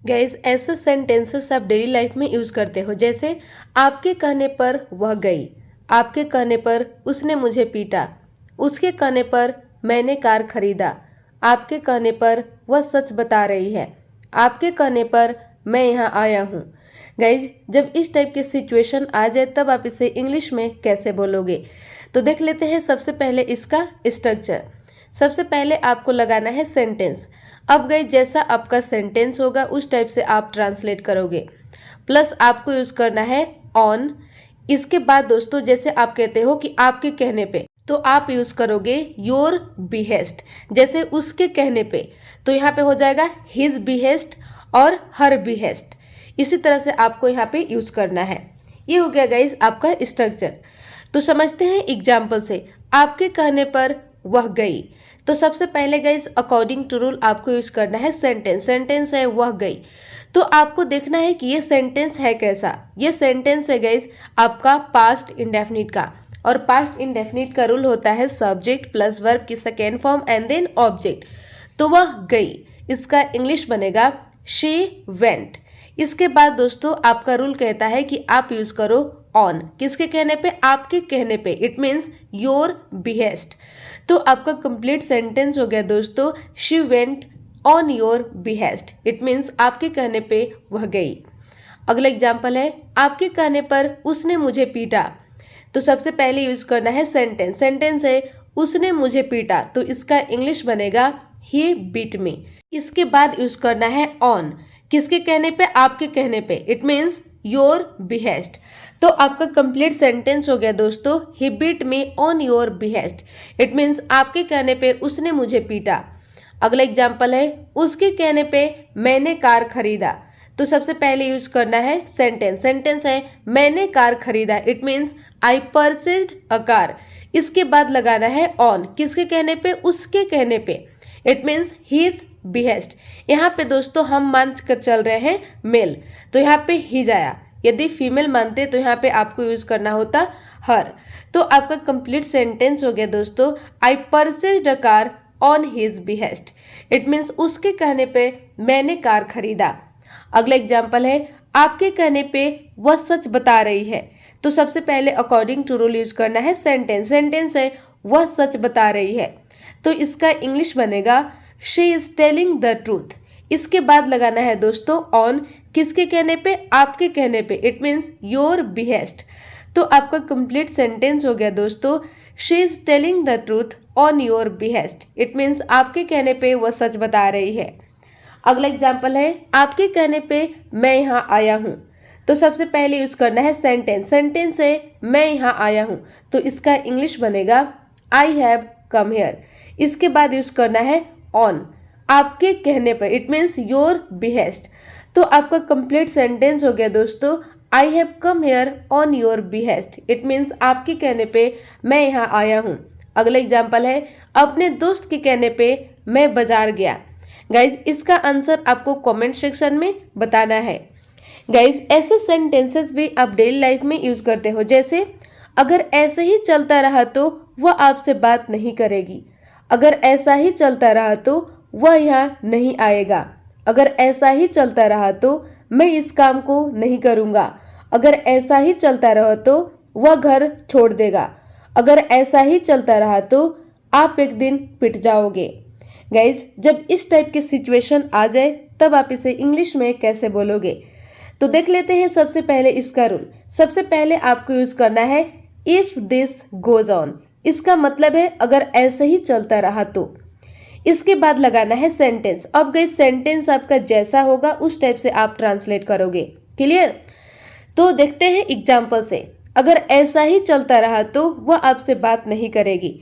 Guys, ऐसे sentences आप daily life में यूज करते हो, जैसे आपके कहने पर वह गई, आपके कहने पर उसने मुझे पीटा, उसके कहने पर मैंने कार खरीदा, आपके कहने पर वह सच बता रही है, आपके कहने पर मैं यहाँ आया हूँ। गाइज, जब इस टाइप की सिचुएशन आ जाए तब आप इसे इंग्लिश में कैसे बोलोगे, तो देख लेते हैं सबसे पहले इसका स्ट्रक्चर। सबसे पहले आपको लगाना है सेंटेंस। अब गई जैसा आपका सेंटेंस होगा उस टाइप से आप ट्रांसलेट करोगे। प्लस आपको यूज करना है ऑन। इसके बाद दोस्तों जैसे आप कहते हो कि आपके कहने पे, तो आप यूज करोगे योर बिहेस्ट। जैसे उसके कहने पे, तो यहाँ पे हो जाएगा हिज बिहेस्ट और हर बिहेस्ट। इसी तरह से आपको यहाँ पे यूज करना है। ये हो गया गाइज आपका स्ट्रक्चर। तो समझते हैं एग्जाम्पल से। आपके कहने पर वह गई, तो सबसे पहले गाइज अकॉर्डिंग टू रूल आपको यूज करना है सेंटेंस। सेंटेंस है वह गई, तो आपको देखना है कि ये सेंटेंस है कैसा। ये सेंटेंस है गाइज आपका पास्ट इंडेफिनिट का, और पास्ट इंडेफिनिट का रूल होता है सब्जेक्ट प्लस वर्ब की second form and then object. तो वह गई, इसका इंग्लिश बनेगा शी वेंट। इसके बाद दोस्तों आपका रूल कहता है कि आप यूज करो ऑन। किसके कहने पे? आपके कहने पे। It means your behest. तो आपका कंप्लीट सेंटेंस हो गया दोस्तों, she went on your behest. It means आपके कहने पे वह गई। अगला एग्जाम्पल है, आपके कहने पर उसने मुझे पीटा। तो सबसे पहले यूज करना है सेंटेंस। सेंटेंस है उसने मुझे पीटा, तो इसका इंग्लिश बनेगा ही बीट मी। इसके बाद यूज करना है ऑन। किसके कहने पे? आपके कहने पे। It means your behest. तो आपका कंप्लीट सेंटेंस हो गया दोस्तों, he beat me on your behest. It means आपके कहने पे उसने मुझे पीटा। अगला एग्जाम्पल है, उसके कहने पे मैंने कार खरीदा। तो सबसे पहले यूज करना है सेंटेंस। सेंटेंस है मैंने कार खरीदा। It means I purchased a car. इसके बाद लगाना है ऑन। किसके कहने पे? उसके कहने पे। It means his behest. यहाँ पे दोस्तों हम मान कर चल रहे हैं मेल, तो यहाँ पे हिज आया। यदि फीमेल मानते तो यहाँ पे आपको यूज करना होता हर। तो आपका कंप्लीट सेंटेंस हो गया दोस्तों, I purchased a car on his behest. It means उसके कहने पे मैंने कार खरीदा। अगला एग्जाम्पल है, आपके कहने पे वह सच बता रही है। तो सबसे पहले अकॉर्डिंग टू रूल यूज करना है सेंटेंस। सेंटेंस है वह सच बता रही है, तो इसका इंग्लिश बनेगा she is telling the truth. इसके बाद लगाना है दोस्तों ऑन। किसके कहने पे? आपके कहने पे। It means your behest. तो आपका कंप्लीट सेंटेंस हो गया दोस्तों, she is telling the truth on your behest. It means आपके कहने पे वह सच बता रही है। अगला एग्जाम्पल है, आपके कहने पे मैं यहाँ आया हूँ। तो सबसे पहले यूज करना है सेंटेंस। सेंटेंस है मैं यहाँ आया हूँ, तो इसका इंग्लिश बनेगा आई हैव कम हियर। इसके बाद यूज करना है ऑन। आपके कहने पर। It means your behest. तो आपका कंप्लीट सेंटेंस हो गया दोस्तों, I have come here on your behest. It means आपके कहने पे मैं यहाँ आया हूँ। अगला एग्जाम्पल है, अपने दोस्त के कहने पे मैं बाजार गया। गाइज, इसका आंसर आपको कमेंट सेक्शन में बताना है। गाइज, ऐसे सेंटेंसेस भी आप डेली लाइफ में यूज करते हो, जैसे अगर ऐसे ही चलता रहा तो वह आपसे बात नहीं करेगी। अगर ऐसा ही चलता रहा तो वह यहाँ नहीं आएगा। अगर ऐसा ही चलता रहा तो मैं इस काम को नहीं करूँगा। अगर ऐसा ही चलता रहा तो वह घर छोड़ देगा। अगर ऐसा ही चलता रहा तो आप एक दिन पिट जाओगे। गाइज, जब इस टाइप की सिचुएशन आ जाए तब आप इसे इंग्लिश में कैसे बोलोगे, तो देख लेते हैं सबसे पहले इसका रूल। सबसे पहले आपको यूज करना है इफ दिस गोज ऑन। इसका मतलब है अगर ऐसे ही चलता रहा तो। इसके बाद लगाना है सेंटेंस। अब गई सेंटेंस आपका जैसा होगा उस टाइप से आप ट्रांसलेट करोगे। क्लियर? तो देखते हैं एग्जाम्पल से। अगर ऐसा ही चलता रहा तो वह आपसे बात नहीं करेगी।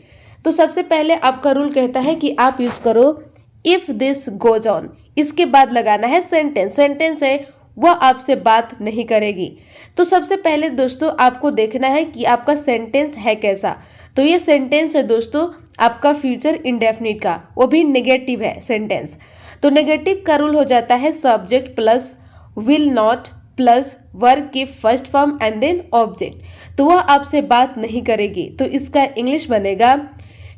तो सबसे पहले आपका रूल कहता है कि आप यूज करो इफ दिस गोज ऑन। इसके बाद लगाना है सेंटेंस। सेंटेंस है वह आपसे बात नहीं करेगी। तो सबसे पहले दोस्तों आपको देखना है कि आपका सेंटेंस है कैसा। तो ये सेंटेंस है दोस्तों आपका फ्यूचर इंडेफिनिट का, वो भी नेगेटिव है सेंटेंस। तो नेगेटिव का रूल हो जाता है subject plus will not plus verb की first form and then object. तो वह आपसे बात नहीं करेगी, तो इसका इंग्लिश बनेगा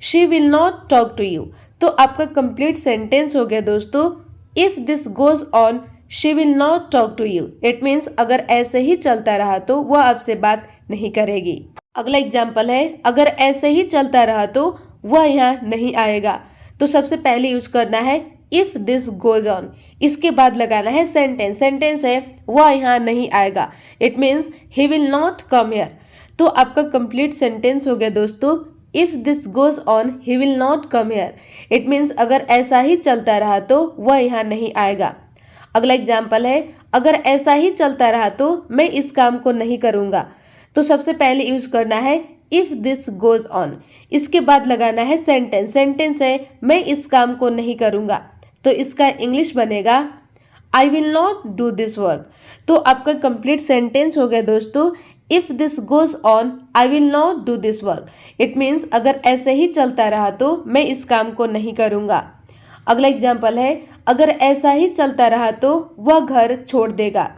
she will not talk to you. तो आपका कंप्लीट सेंटेंस हो गया दोस्तों, if this goes on she will not talk to you. It means अगर ऐसे ही चलता रहा तो वह आपसे बात नहीं करेगी। अगला एग्जाम्पल है, अगर ऐसे ही चलता रहा तो वह यहाँ नहीं आएगा। तो सबसे पहले यूज करना है इफ दिस गोज ऑन, इसके बाद लगाना है सेंटेंस। सेंटेंस है वह यहाँ नहीं आएगा, it means he will not come here. तो आपका कंप्लीट सेंटेंस हो गया दोस्तों, if this goes on he will not come here. It means अगर ऐसा ही चलता रहा तो वह यहाँ नहीं आएगा। अगला एग्जाम्पल है, अगर ऐसा ही चलता रहा तो मैं इस काम को नहीं करूँगा। तो सबसे पहले यूज करना है इफ दिस गोज ऑन, इसके बाद लगाना है सेंटेंस। सेंटेंस है मैं इस काम को नहीं करूँगा। तो इसका इंग्लिश बनेगा I will not do this work. तो आपका कंप्लीट सेंटेंस हो गया दोस्तों, if this goes on I will not do this work. It means अगर ऐसे ही चलता रहा तो मैं इस काम को नहीं करूँगा। अगला एग्जाम्पल है, अगर ऐसा ही चलता रहा तो वह घर छोड़ देगा।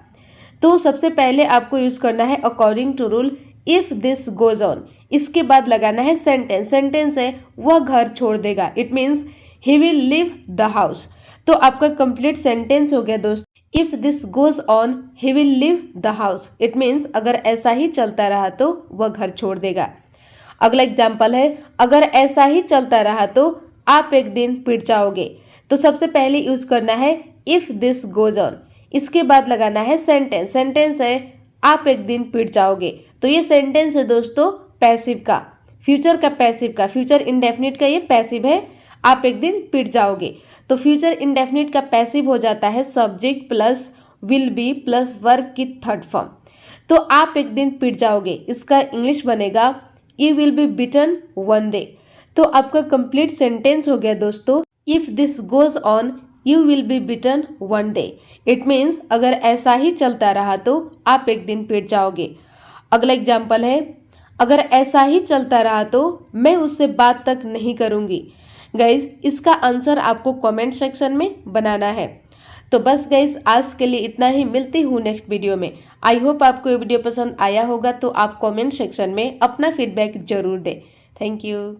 तो सबसे पहले आपको यूज करना है according to rule if this goes on, इसके बाद लगाना है सेंटेंस। सेंटेंस है वह घर छोड़ देगा, it means he will leave the house. तो आपका कंप्लीट सेंटेंस हो गया दोस्त, if this goes on he will leave the house. It means अगर ऐसा ही चलता रहा तो वह घर छोड़ देगा। अगला एग्जाम्पल है, अगर ऐसा ही चलता रहा तो आप एक दिन पिट जाओगे। तो सबसे पहले यूज करना है इफ दिस गोज ऑन, इसके बाद लगाना है सेंटेंस। सेंटेंस है आप एक दिन पिट जाओगे। तो ये सेंटेंस है दोस्तों पैसिव का, फ्यूचर का पैसिव का, फ्यूचर इंडेफिनिट का ये पैसिव है, आप एक दिन पिट जाओगे। तो फ्यूचर इंडेफिनिट का पैसिव हो जाता है subject plus will be plus verb की थर्ड फॉर्म। तो आप एक दिन पिट जाओगे, इसका इंग्लिश बनेगा you will be beaten one day. तो आपका कंप्लीट सेंटेंस हो गया दोस्तों, if this goes on you will be beaten one day. It means अगर ऐसा ही चलता रहा तो आप एक दिन पिट जाओगे। अगला एग्जाम्पल है, अगर ऐसा ही चलता रहा तो मैं उससे बात तक नहीं करूँगी। गाइज इसका आंसर आपको कमेंट सेक्शन में बनाना है। तो बस गाइज आज के लिए इतना ही, मिलती हूँ नेक्स्ट वीडियो में। आई होप आपको ये वीडियो पसंद आया होगा, तो आप कमेंट सेक्शन में अपना फीडबैक जरूर दें। Thank you.